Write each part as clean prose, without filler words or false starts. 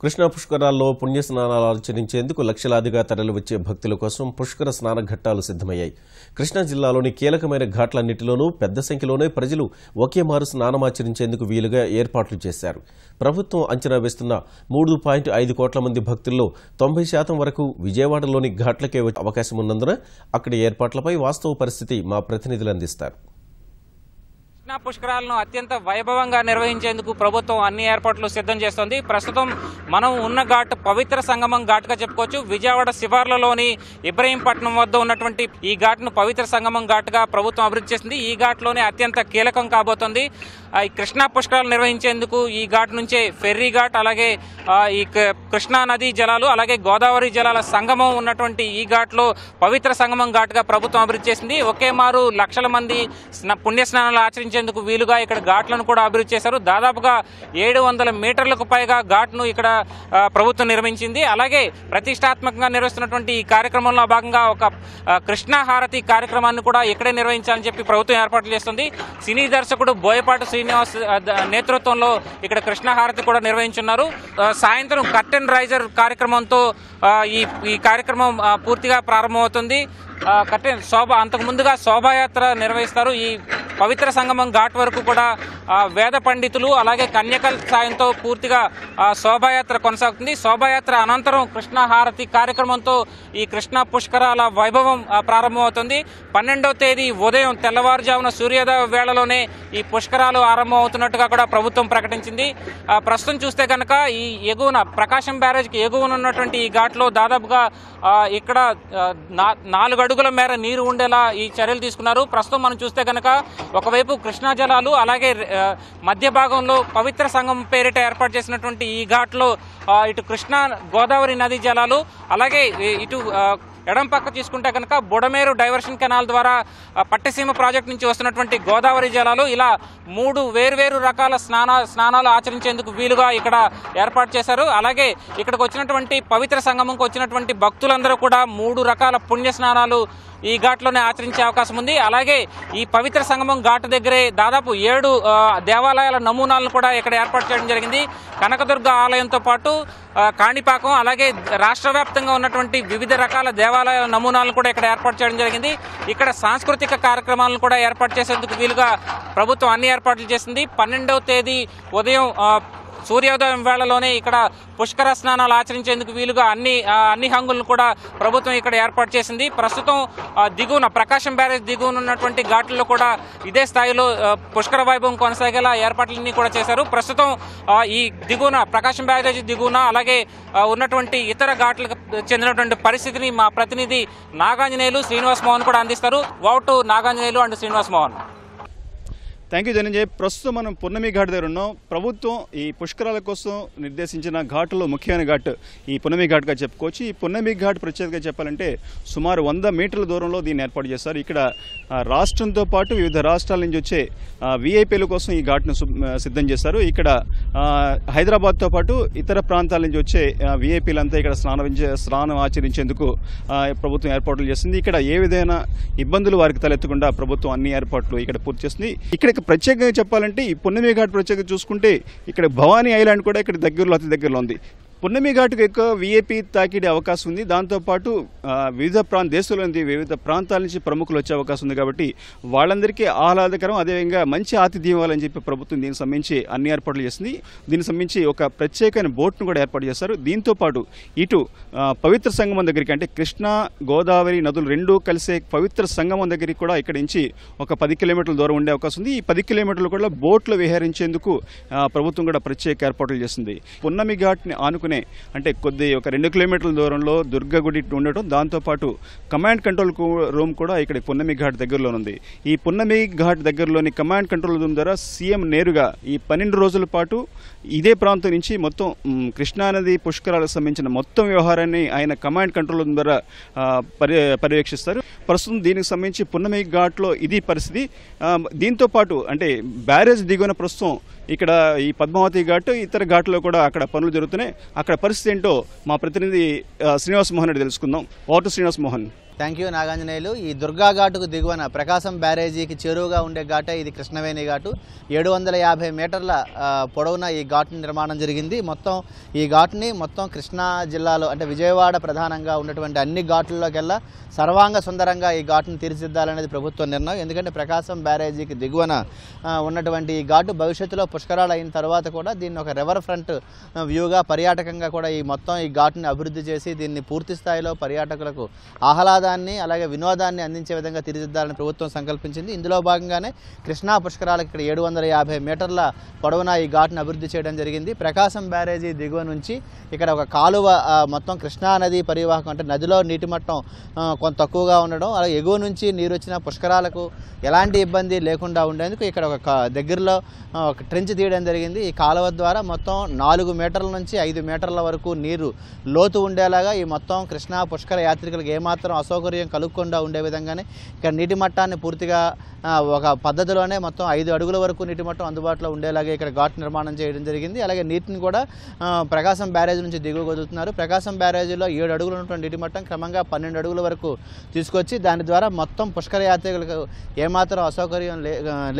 కృష్ణా పుష్కరాల్లో పుణ్యస్నానాలు ఆచరించేందుకు లక్షలాదిగా తరలివచ్చే భక్తుల కోసం పుష్కర స్నాన ఘట్టాలు సిద్దమయ్యాయి. కృష్ణా జిల్లాలోని కీలకమైన ఘాట్లన్నింటిలోనూ పెద్ద సంఖ్యలోనే ప్రజలు ఒకేమారు స్నానమాచరించేందుకు వీలుగా ఏర్పాట్లు చేశారు. ప్రభుత్వం అంచనా వేస్తున్న 3.5 కోట్ల మంది భక్తుల్లో 90% వరకు విజయవాడలోని ఘాట్లకే వచ్చే అవకాశం ఉన్నందున అక్కడి ఏర్పాట్లపై వాస్తవ పరిస్థితి మా ప్రతినిధులు అందిస్తారు. కృష్ణా పుష్కరాలను అత్యంత వైభవంగా నిర్వహించేందుకు ప్రభుత్వం అన్ని ఏర్పాట్లు సిద్ధం చేస్తోంది. ప్రస్తుతం మనం ఉన్న ఘాట్ పవిత్ర సంగమం ఘాట్గా చెప్పుకోవచ్చు. విజయవాడ శివార్లలోని ఇబ్రహీంపట్నం వద్ద ఉన్నటువంటి ఈ ఘాట్ను పవిత్ర సంగమం ఘాట్గా ప్రభుత్వం అభివృద్ధి చేసింది. ఈ ఘాట్లోనే అత్యంత కీలకం కాబోతోంది. ఈ కృష్ణా పుష్కరాలు నిర్వహించేందుకు ఈ ఘాట్ నుంచే ఫెర్రీ ఘాట్, అలాగే ఈ కృష్ణా నదీ జలాలు, అలాగే గోదావరి జలాల సంగమం ఉన్నటువంటి ఈ ఘాట్లో పవిత్ర సంగమం ఘాట్గా ప్రభుత్వం అభివృద్ధి చేసింది. ఒకే మారు లక్షల మంది పుణ్యస్నానాలు ఆచరించేందుకు వీలుగా ఇక్కడ ఘాట్లను కూడా అభివృద్ధి చేశారు. దాదాపుగా 700 మీటర్లకు పైగా ఘాట్ను ఇక్కడ ప్రభుత్వం నిర్మించింది. అలాగే ప్రతిష్టాత్మకంగా నిర్వహిస్తున్నటువంటి ఈ కార్యక్రమంలో భాగంగా ఒక కృష్ణా హారతి కార్యక్రమాన్ని కూడా ఇక్కడే నిర్వహించాలని చెప్పి ప్రభుత్వం ఏర్పాట్లు చేస్తుంది. సినీ దర్శకుడు బోయపాటి శ్రీనివాస్ నేతృత్వంలో ఇక్కడ కృష్ణా హారతి కూడా నిర్వహించున్నారు. సాయంత్రం కర్టెన్ రైజర్ కార్యక్రమంతో ఈ కార్యక్రమం పూర్తిగా ప్రారంభమవుతుంది. కర్టెన్ అంతకు ముందుగా శోభాయాత్ర నిర్వహిస్తారు. ఈ పవిత్ర సంగమం ఘాట్ వరకు కూడా వేద పండితులు అలాగే కన్యకల సాయంతో పూర్తిగా శోభాయాత్ర కొనసాగుతుంది. శోభాయాత్ర అనంతరం కృష్ణా హారతి కార్యక్రమంతో ఈ కృష్ణా పుష్కరాల వైభవం ప్రారంభమవుతుంది. 12వ తేదీ ఉదయం తెల్లవారుజామున సూర్యోదయ వేళలోనే ఈ పుష్కరాలు ఆరంభమవుతున్నట్టుగా కూడా ప్రభుత్వం ప్రకటించింది. ప్రస్తుతం చూస్తే కనుక ఈ ఎగువన ప్రకాశం బ్యారేజ్కి ఎగువన ఉన్నటువంటి ఈ ఘాట్లో దాదాపుగా ఇక్కడ 4 అడుగుల మేర నీరు ఉండేలా ఈ చర్యలు తీసుకున్నారు. ప్రస్తుతం మనం చూస్తే కనుక ఒకవైపు కృష్ణా జలాలు, అలాగే మధ్య భాగంలో పవిత్ర సంగమం పేరిట ఏర్పాటు చేసినటువంటి ఈ ఘాట్లో ఇటు కృష్ణా గోదావరి నదీ జలాలు, అలాగే ఇటు ఎడం పక్క తీసుకుంటే కనుక బుడమేరు డైవర్షన్ కెనాల్ ద్వారా పట్టిసీమ ప్రాజెక్టు నుంచి వస్తున్నటువంటి గోదావరి జలాలు, ఇలా 3 వేర్వేరు రకాల స్నానాలు ఆచరించేందుకు వీలుగా ఇక్కడ ఏర్పాటు చేశారు. అలాగే ఇక్కడికి వచ్చినటువంటి పవిత్ర సంగమంకి వచ్చినటువంటి భక్తులందరూ కూడా 3 రకాల పుణ్య స్నానాలు ఈ ఘాట్లోనే ఆచరించే అవకాశం ఉంది. అలాగే ఈ పవిత్ర సంగమం ఘాట్ దగ్గరే దాదాపు 7 దేవాలయాల నమూనాలను కూడా ఇక్కడ ఏర్పాటు చేయడం జరిగింది. కనకదుర్గ ఆలయంతో పాటు కాణిపాకం, అలాగే రాష్ట్ర వ్యాప్తంగా ఉన్నటువంటి వివిధ రకాల దేవాలయాల నమూనాలను కూడా ఇక్కడ ఏర్పాటు చేయడం జరిగింది. ఇక్కడ సాంస్కృతిక కార్యక్రమాలను కూడా ఏర్పాటు చేసేందుకు వీలుగా ప్రభుత్వం అన్ని ఏర్పాట్లు చేసింది. 12వ తేదీ ఉదయం సూర్యోదయం వేళలోనే ఇక్కడ పుష్కర స్నానాలు ఆచరించేందుకు వీలుగా అన్ని హంగులను కూడా ప్రభుత్వం ఇక్కడ ఏర్పాటు చేసింది. ప్రస్తుతం దిగువన ప్రకాశం బ్యారేజ్ దిగువన ఉన్నటువంటి ఘాట్లలో కూడా ఇదే స్థాయిలో పుష్కర వైభవం కొనసాగేలా ఏర్పాట్లన్నీ కూడా చేశారు. ప్రస్తుతం ఈ దిగువన ప్రకాశం బ్యారేజ్ దిగువన అలాగే ఉన్నటువంటి ఇతర ఘాట్లకు చెందినటువంటి పరిస్థితిని మా ప్రతినిధి నాగాంజనేయులు శ్రీనివాస్ మోహన్ కూడా అందిస్తారు. Vote Naganjaneyulu and Srinivas Mohan. Thank you Dhananjay. ప్రస్తుతం మనం పున్నమి ఘాట్ దగ్గర ఉన్నాం. ప్రభుత్వం ఈ పుష్కరాల కోసం నిర్దేశించిన ఘాట్లో ముఖ్యమైన ఘాట్ ఈ పున్నమి ఘాట్గా చెప్పుకోవచ్చు. ఈ పున్నమి ఘాట్ ప్రత్యేకంగా చెప్పాలంటే సుమారు 100 మీటర్ల దూరంలో దీన్ని ఏర్పాటు చేస్తారు. ఇక్కడ రాష్ట్రంతో పాటు వివిధ రాష్ట్రాల నుంచి వచ్చే విఐపీల కోసం ఈ ఘాట్ను సిద్ధం చేస్తారు. ఇక్కడ హైదరాబాద్తో పాటు ఇతర ప్రాంతాల నుంచి వచ్చే విఐపీలంతా ఇక్కడ స్నానం ఆచరించేందుకు ప్రభుత్వం ఏర్పాట్లు చేస్తుంది. ఇక్కడ ఏ విధమైన ఇబ్బందులు వారికి తలెత్తకుండా ప్రభుత్వం అన్ని ఏర్పాట్లు ఇక్కడ పూర్తి చేస్తుంది. ఇక్కడ ప్రత్యేకంగా చెప్పాలంటే ఈ పున్నమి ఘాట్ ప్రత్యేకంగా చూసుకుంటే ఇక్కడ భవానీ ఐలాండ్ కూడా ఇక్కడ దగ్గరలో అతి దగ్గరలో ఉంది. పున్నమి ఘాటుకు ఎక్కువ విఐపీ తాకిడే అవకాశం ఉంది. దాంతోపాటు దేశంలోని వివిధ ప్రాంతాల నుంచి ప్రముఖులు వచ్చే అవకాశం ఉంది. కాబట్టి వాళ్ళందరికీ ఆహ్లాదకరం, అదేవిధంగా మంచి ఆతిథ్యం ఇవ్వాలని చెప్పి ప్రభుత్వం దీనికి సంబంధించి అన్ని ఏర్పాట్లు చేసింది. దీనికి సంబంధించి ఒక ప్రత్యేకమైన బోట్ను కూడా ఏర్పాటు చేస్తారు. దీంతోపాటు ఇటు పవిత్ర సంగమం దగ్గరికి, అంటే కృష్ణా గోదావరి నదులు రెండూ కలిసే పవిత్ర సంగమం దగ్గరికి కూడా ఇక్కడి నుంచి ఒక 10 కిలోమీటర్ల దూరం ఉండే అవకాశం ఉంది. ఈ 10 కిలోమీటర్లు కూడా బోట్లు విహరించేందుకు ప్రభుత్వం కూడా ప్రత్యేక ఏర్పాట్లు చేస్తుంది. పున్నమి ఘాట్ని ఆనుకుని అంటే ఒక 2 కిలోమీటర్ల దూరంలో దుర్గగుడి ఉండటం, దాంతోపాటు కమాండ్ కంట్రోల్ రూమ్ కూడా ఇక్కడ పున్నమి ఘాట్ దగ్గరలో ఉంది. ఈ పున్నమి ఘాట్ దగ్గరలోని కమాండ్ కంట్రోల్ రూమ్ ద్వారా సీఎం నేరుగా ఈ 12 రోజుల పాటు ఇదే ప్రాంతం నుంచి మొత్తం కృష్ణానది పుష్కరాలకు సంబంధించిన మొత్తం వ్యవహారాన్ని ఆయన కమాండ్ కంట్రోల్ రూమ్ ద్వారా పర్యవేక్షిస్తారు. ప్రస్తుతం దీనికి సంబంధించి పున్నమి ఘాట్లో ఇది పరిస్థితి. దీంతోపాటు అంటే బ్యారేజ్ దిగువన ప్రస్తుతం ఇక్కడ ఈ పద్మావతి ఘాట్ ఇతర ఘాట్లో కూడా అక్కడ పనులు జరుగుతున్నాయి. అక్కడ పరిస్థితి ఏంటో మా ప్రతినిధి శ్రీనివాస్ మోహన్ రెడ్డి తెలుసుకుందాం. Vote Srinivas Mohan. Thank you Naganjaneyulu. ఈ దుర్గా ఘాటుకు దిగువన ప్రకాశం బ్యారేజీకి చేరువుగా ఉండే ఘాటే ఇది కృష్ణవేణి ఘాటు. 750 మీటర్ల పొడవున ఈ ఘాటు నిర్మాణం జరిగింది. ఈ ఘాటుని కృష్ణా జిల్లాలో అంటే విజయవాడ ప్రధానంగా ఉన్నటువంటి అన్ని ఘాట్లలోకెల్లా సర్వాంగ సుందరంగా ఈ ఘాటును తీర్చిదిద్దాలనేది ప్రభుత్వ నిర్ణయం. ఎందుకంటే ప్రకాశం బ్యారేజీకి దిగువన ఉన్నటువంటి ఈ ఘాటు భవిష్యత్తులో పుష్కరాలు అయిన తర్వాత కూడా దీన్ని ఒక రివర్ ఫ్రంట్ వ్యూగా పర్యాటకంగా కూడా ఈ ఘాటుని అభివృద్ధి చేసి దీన్ని పూర్తి స్థాయిలో పర్యాటకులకు ఆహ్లాదాన్ని అలాగే వినోదాన్ని అందించే విధంగా తీర్చిదిద్దాలని ప్రభుత్వం సంకల్పించింది. ఇందులో భాగంగానే కృష్ణా పుష్కరాలకు ఇక్కడ 750 మీటర్ల పొడవున ఈ ఘాటును అభివృద్ధి చేయడం జరిగింది. ప్రకాశం బ్యారేజీ దిగువ నుంచి ఇక్కడ ఒక కాలువ కృష్ణా నది పరివాహకం అంటే నదిలో నీటి మట్టం కొంత తక్కువగా ఉండడం, అలాగే ఎగువ నుంచి నీరు వచ్చిన పుష్కరాలకు ఎలాంటి ఇబ్బంది లేకుండా ఉండేందుకు ఇక్కడ ఒక దగ్గరలో ఒక ట్రెంచ్ తీయడం జరిగింది. ఈ కాలువ ద్వారా 4 మీటర్ల నుంచి 5 మీటర్ల వరకు నీరు లోతు ఉండేలాగా ఈ కృష్ణా పుష్కర యాత్రికులకు ఏమాత్రం అసౌకర్యం కలుగకుండా ఉండే విధంగానే ఇక్కడ నీటి మట్టాన్ని పూర్తిగా ఒక పద్ధతిలోనే 5 అడుగుల వరకు నీటి మట్టం అందుబాటులో ఉండేలాగా ఇక్కడ ఘాట్ నిర్మాణం చేయడం జరిగింది. అలాగే నీటిని కూడా ప్రకాశం బ్యారేజ్ నుంచి దిగువకు వదులుతున్నారు. ప్రకాశం బ్యారేజీలో 7 అడుగులు ఉన్నటువంటి నీటి మట్టం క్రమంగా 12 అడుగుల వరకు తీసుకొచ్చి దాని ద్వారా పుష్కర యాత్రికులకు ఏమాత్రం అసౌకర్యం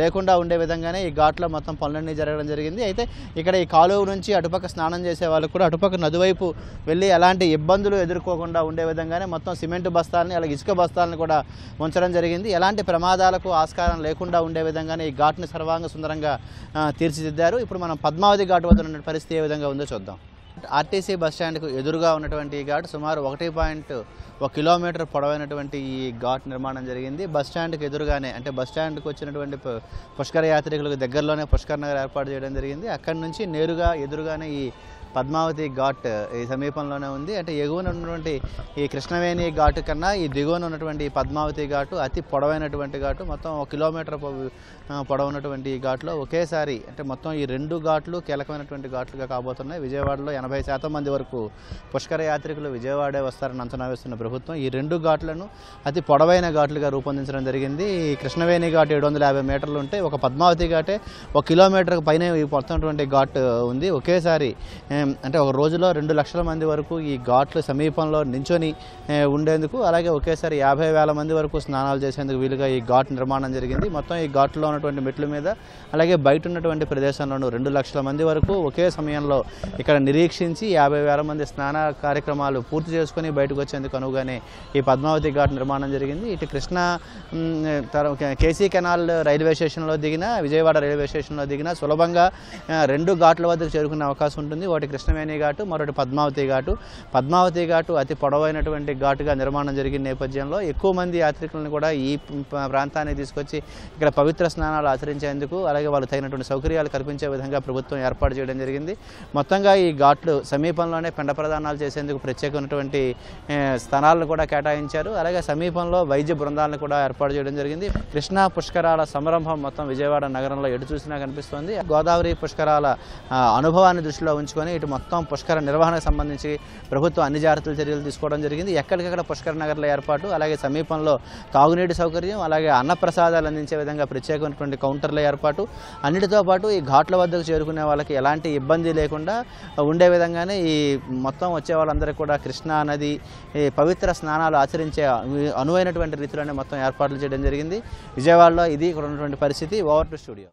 లేకుండా ఉండే విధంగానే ఈ ఘాట్లో పనులన్నీ జరగడం జరిగింది. అయితే ఇక్కడ ఈ కాలువ నుంచి అటుపక్క స్నానం చేసే వాళ్ళకు కూడా అటుపక్క నదివైపు వెళ్ళి ఎలాంటి ఇబ్బందులు ఎదుర్కోకుండా ఉండే విధంగానే సిమెంట్ బస్తాలని అలాగే ఇసుక బస్తాలను కూడా ఉంచడం జరిగింది. ఎలాంటి ప్రమాదాలకు ఆస్కారం లేకుండా ఉండే విధంగానే ఈ ఘాట్ని సర్వాంగ సుందరంగా తీర్చిదిద్దారు. ఇప్పుడు మనం పద్మావతి ఘాట్ వద్ద ఉన్న పరిస్థితి ఏ విధంగా ఉందో చూద్దాం. ఆర్టీసీ బస్టాండ్కు ఎదురుగా ఉన్నటువంటి ఈ ఘాట్ సుమారు 1.1 కిలోమీటర్ పొడవైనటువంటి ఈ ఘాట్ నిర్మాణం జరిగింది. బస్టాండ్కి ఎదురుగానే అంటే బస్టాండ్కి వచ్చినటువంటి పుష్కర యాత్రికులకు దగ్గరలోనే పుష్కర్ నగర్ ఏర్పాటు చేయడం జరిగింది. అక్కడి నుంచి నేరుగా ఎదురుగానే ఈ పద్మావతి ఘాట్ ఈ సమీపంలోనే ఉంది. అంటే ఎగువన ఉన్నటువంటి ఈ కృష్ణవేణి ఘాటు కన్నా ఈ దిగువన ఉన్నటువంటి ఈ పద్మావతి ఘాటు అతి పొడవైనటువంటి ఘాటు. 1 కిలోమీటర్ పొడవున్నటువంటి ఈ ఘాట్లో ఒకేసారి అంటే ఈ 2 ఘాట్లు కీలకమైనటువంటి ఘాట్లుగా కాబోతున్నాయి. విజయవాడలో 80% మంది వరకు పుష్కర యాత్రికులు విజయవాడే వస్తారని అంచనా వేస్తున్న ప్రభుత్వం ఈ 2 ఘాట్లను అతి పొడవైన ఘాట్లుగా రూపొందించడం జరిగింది. ఈ కృష్ణవేణి ఘాట్ 750 మీటర్లు ఉంటే ఒక పద్మావతి ఘాటే 1 కిలోమీటర్కు పైనే మొత్తం ఘాట్ ఉంది. ఒకేసారి అంటే ఒక రోజులో 2 లక్షల మంది వరకు ఈ ఘాట్లు సమీపంలో నించొని ఉండేందుకు అలాగే ఒకేసారి 50,000 మంది వరకు స్నానాలు చేసేందుకు వీలుగా ఈ ఘాట్ నిర్మాణం జరిగింది. ఈ ఘాట్లో ఉన్నటువంటి మెట్ల మీద అలాగే బయట ఉన్నటువంటి ప్రదేశంలోనూ 2 లక్షల మంది వరకు ఒకే సమయంలో ఇక్కడ నిరీక్షించి 50,000 మంది స్నాన కార్యక్రమాలు పూర్తి చేసుకుని బయటకు వచ్చేందుకు అనువుగానే ఈ పద్మావతి ఘాట్ నిర్మాణం జరిగింది. ఇటు కృష్ణా కేసీ కెనాల్ రైల్వే స్టేషన్లో దిగినా విజయవాడ రైల్వే స్టేషన్లో దిగినా సులభంగా 2 ఘాట్ల వద్దకు చేరుకునే అవకాశం ఉంటుంది. ఒకటి కృష్ణవేణి ఘాటు, మరొకటి పద్మావతి ఘాటు. పద్మావతి ఘాటు అతి పొడవైనటువంటి ఘాటుగా నిర్మాణం జరిగిన నేపథ్యంలో ఎక్కువ మంది యాత్రికులను కూడా ఈ ప్రాంతానికి తీసుకొచ్చి ఇక్కడ పవిత్ర స్నానాలు ఆచరించేందుకు అలాగే వాళ్ళు తగినటువంటి సౌకర్యాలు కల్పించే విధంగా ప్రభుత్వం ఏర్పాటు చేయడం జరిగింది. మొత్తంగా ఈ ఘాట్లు సమీపంలోనే పిండ ప్రదానాలు చేసేందుకు ప్రత్యేకమైనటువంటి స్థలాలను కూడా కేటాయించారు. అలాగే సమీపంలో వైద్య బృందాలను కూడా ఏర్పాటు చేయడం జరిగింది. కృష్ణా పుష్కరాల సంరంభం విజయవాడ నగరంలో ఎటు చూసినా కనిపిస్తోంది. గోదావరి పుష్కరాల అనుభవాన్ని దృష్టిలో ఉంచుకొని ఇటు పుష్కర నిర్వహణకు సంబంధించి ప్రభుత్వం అన్ని జాగ్రత్తల చర్యలు తీసుకోవడం జరిగింది. ఎక్కడికక్కడ పుష్కర నగర్ల ఏర్పాటు అలాగే సమీపంలో తాగునీటి సౌకర్యం అలాగే అన్నప్రసాదాలు అందించే విధంగా ప్రత్యేకమైనటువంటి కౌంటర్ల ఏర్పాటు అన్నిటితో పాటు ఈ ఘాట్ల వద్దకు చేరుకునే వాళ్ళకి ఎలాంటి ఇబ్బంది లేకుండా ఉండే విధంగానే ఈ వచ్చే వాళ్ళందరికీ కూడా కృష్ణా నది పవిత్ర స్నానాలు ఆచరించే అనువైనటువంటి రీతిలోనే ఏర్పాట్లు చేయడం జరిగింది. విజయవాడలో ఇది ఇక్కడ ఉన్నటువంటి పరిస్థితి. Over to studio.